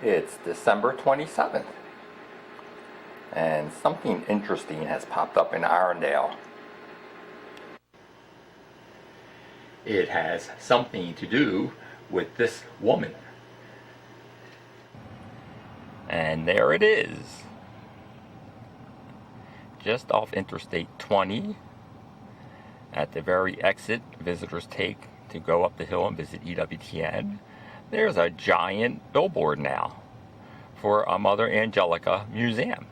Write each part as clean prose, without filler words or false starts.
It's December 27th, and something interesting has popped up in Irondale. It has something to do with this woman. And there it is. Just off Interstate 20, at the very exit visitors take to go up the hill and visit EWTN, there's a giant billboard now for a Mother Angelica Museum.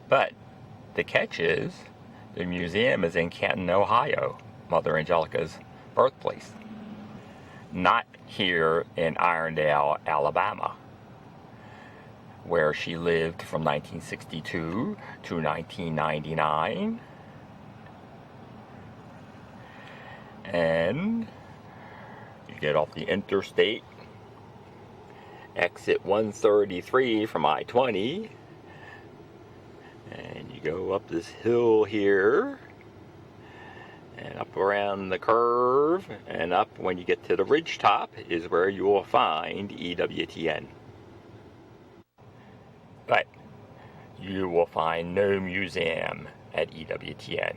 But the catch is, the museum is in Canton, Ohio, Mother Angelica's birthplace, not here in Irondale, Alabama, where she lived from 1962 to 1999. And you get off the interstate, exit 133 from I-20, and you go up this hill here, and up around the curve, and up when you get to the ridge top is where you will find EWTN. But you will find no museum at EWTN.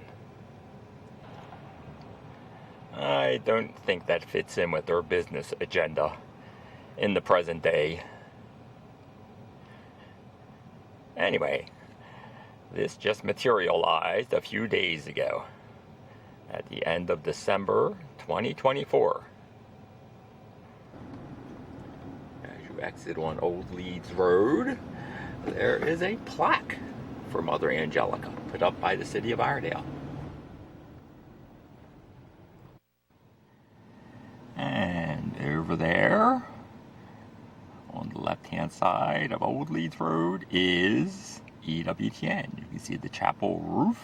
I don't think that fits in with their business agenda in the present day. Anyway, this just materialized a few days ago, at the end of December 2024. As you exit on Old Leeds Road, there is a plaque for Mother Angelica put up by the city of Iredale. And over there, on the left-hand side of Old Leeds Road, is EWTN. You can see the chapel roof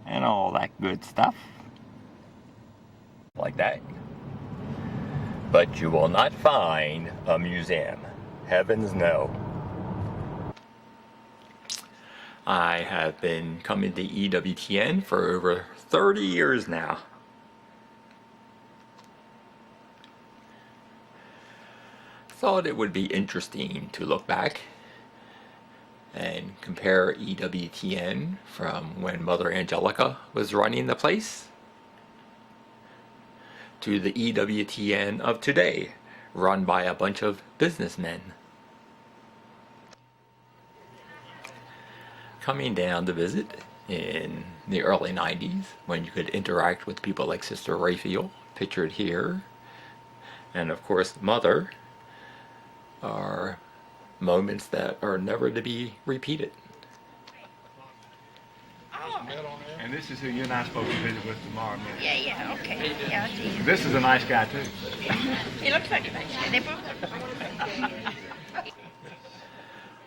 and all that good stuff. Like that. But you will not find a museum. Heavens no. I have been coming to EWTN for over 30 years now. Thought it would be interesting to look back and compare EWTN from when Mother Angelica was running the place to the EWTN of today, run by a bunch of businessmen. Coming down to visit in the early 90s, when you could interact with people like Sister Raphael, pictured here, and of course Mother, are moments that are never to be repeated. Oh. And this is who you and I are supposed to visit with tomorrow. Yeah, okay. Yeah, I see you. This is a nice guy too. He looks like a nice guy. They both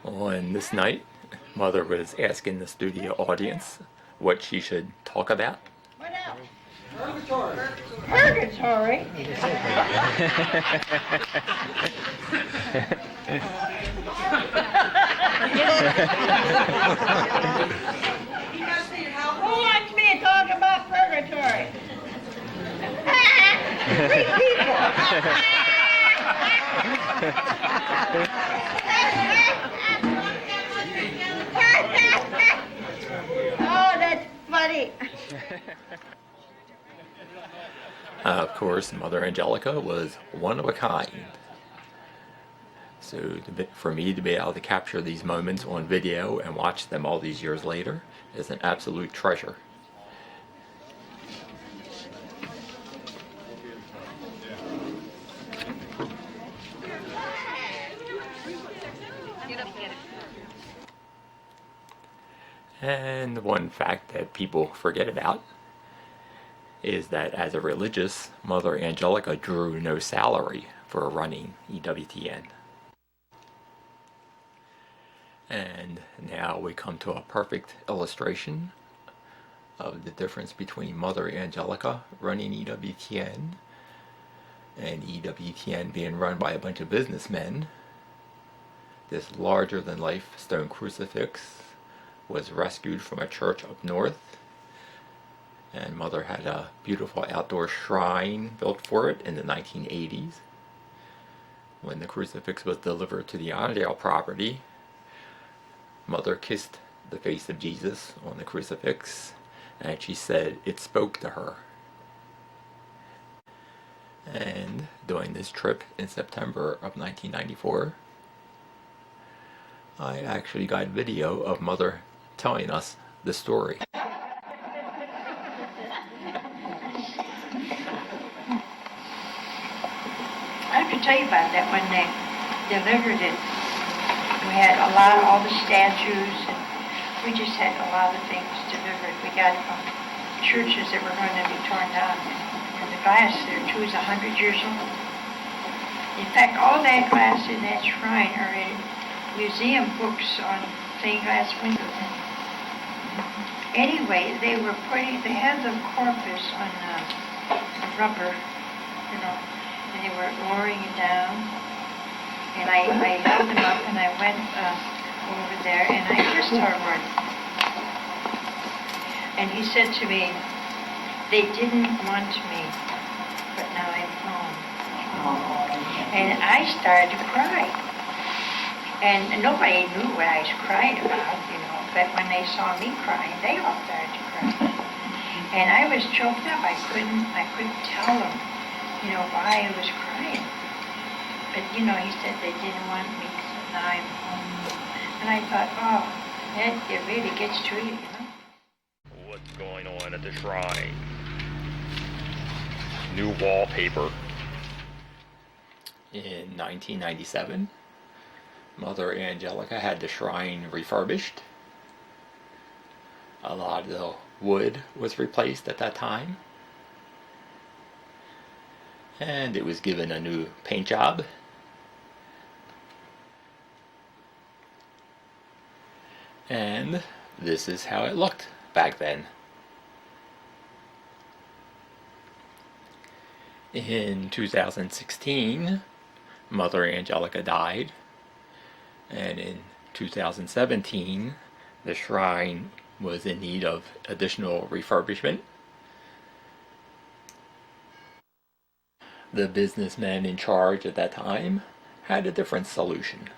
look. On this night, Mother was asking the studio audience what she should talk about. What else? Purgatory. Who wants me to talk about purgatory? Three people. Oh, that's funny. Of course, Mother Angelica was one of a kind. So for me to be able to capture these moments on video and watch them all these years later is an absolute treasure. And one fact that people forget about is that as a religious, Mother Angelica drew no salary for running EWTN. And now we come to a perfect illustration of the difference between Mother Angelica running EWTN and EWTN being run by a bunch of businessmen. This larger-than-life stone crucifix was rescued from a church up north, and Mother had a beautiful outdoor shrine built for it in the 1980s. when the crucifix was delivered to the Angel property, Mother kissed the face of Jesus on the crucifix, and she said it spoke to her. And during this trip in September of 1994, I actually got video of Mother telling us the story. I have to tell you about that when they delivered it. We had all the statues, and we just had a lot of things delivered. We got from churches that were going to be torn down. And the glass there, too, is 100 years old. In fact, all that glass in that shrine are in museum books on stained glass windows. Anyway, they had the corpus on a rubber, and they were lowering it down. And I held them up and I went over there and I kissed our Lord. And he said to me, "They didn't want me, but now I'm home." And I started to cry. And nobody knew what I was crying about, but when they saw me crying, they all started to cry. And I was choked up. I couldn't tell them, why I was crying. But, he said they didn't want me, so now I'm home. And I thought, oh, it really gets to you, What's going on at the shrine? New wallpaper. In 1997, Mother Angelica had the shrine refurbished. A lot of the wood was replaced at that time. And it was given a new paint job. And this is how it looked back then. In 2016, Mother Angelica died, and in 2017, the shrine was in need of additional refurbishment. The businessman in charge at that time had a different solution.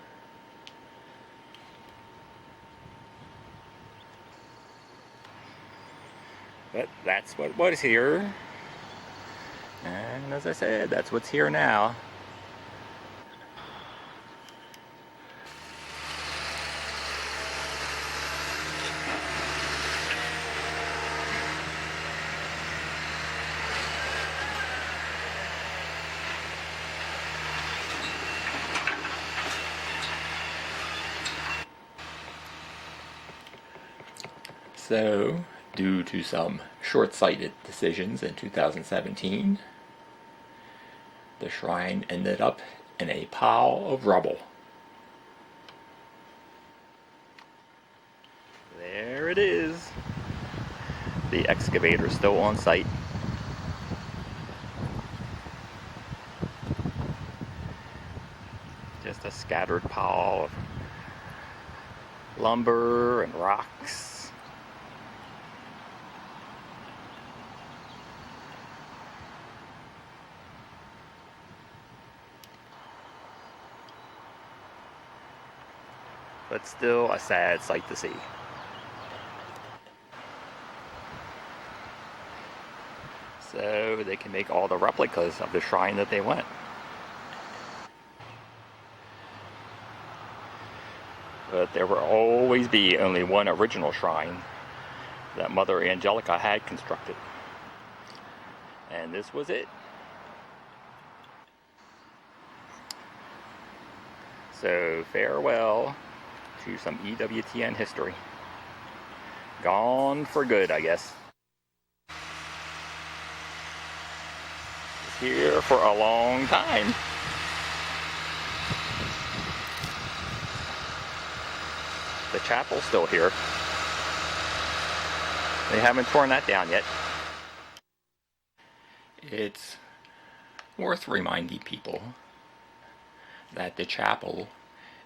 But that's what was here. And as I said, that's what's here now. So, due to some short-sighted decisions in 2017, the shrine ended up in a pile of rubble. There it is. The excavator's still on site. Just a scattered pile of lumber and rocks. But still a sad sight to see. So they can make all the replicas of the shrine that they want. But there will always be only one original shrine that Mother Angelica had constructed. And this was it. So farewell to some EWTN history. Gone for good, I guess. It's here for a long time. The chapel's still here. They haven't torn that down yet. It's worth reminding people that the chapel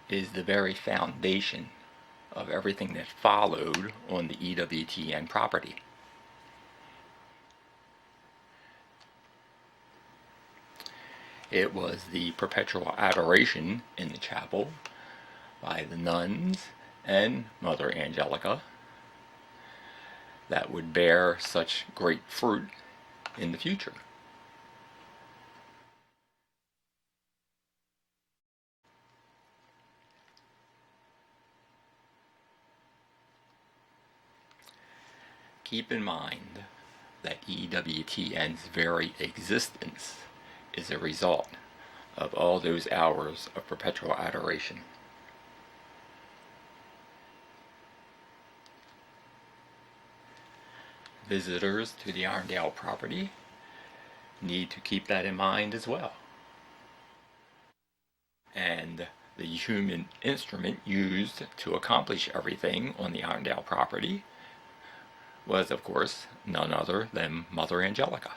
is the very foundation of everything that followed on the EWTN property. It was the perpetual adoration in the chapel by the nuns and Mother Angelica that would bear such great fruit in the future. Keep in mind that EWTN's very existence is a result of all those hours of perpetual adoration. Visitors to the Irondale property need to keep that in mind as well. And the human instrument used to accomplish everything on the Irondale property was, of course, none other than Mother Angelica.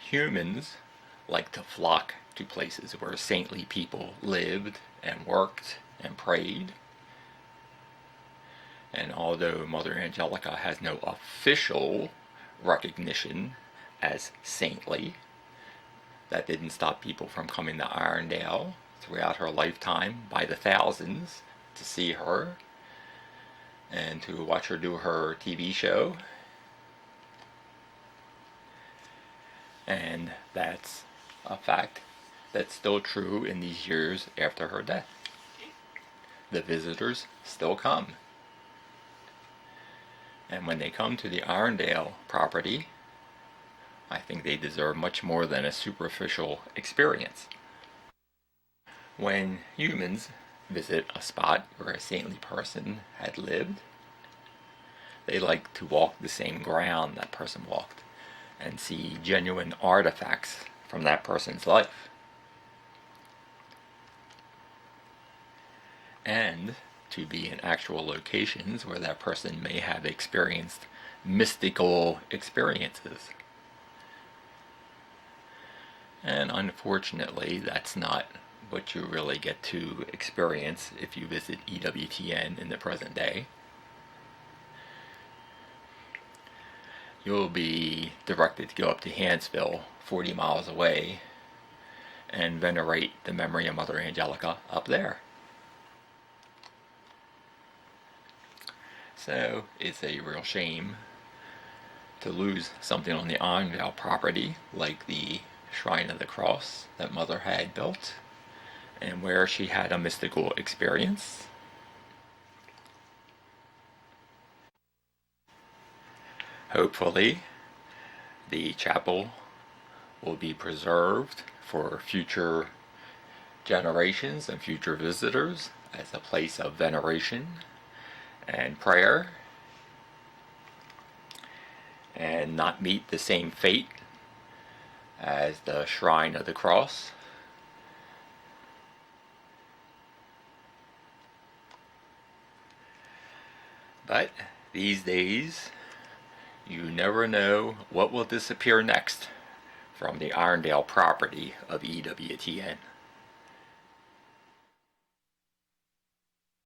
Humans like to flock to places where saintly people lived and worked and prayed. And although Mother Angelica has no official recognition as saintly, that didn't stop people from coming to Irondale throughout her lifetime by the thousands to see her and to watch her do her TV show. And that's a fact that's still true in these years after her death. The visitors still come. And when they come to the Irondale property, I think they deserve much more than a superficial experience. When humans visit a spot where a saintly person had lived, they like to walk the same ground that person walked and see genuine artifacts from that person's life. And to be in actual locations where that person may have experienced mystical experiences. And unfortunately, that's not what you really get to experience if you visit EWTN in the present day. You'll be directed to go up to Hansville, 40 miles away, and venerate the memory of Mother Angelica up there. So it's a real shame to lose something on the Angel property like the Shrine of the Cross that Mother had built and where she had a mystical experience. Hopefully, the chapel will be preserved for future generations and future visitors as a place of veneration and prayer, and not meet the same fate as the Shrine of the Cross. But these days, you never know what will disappear next from the Irondale property of EWTN.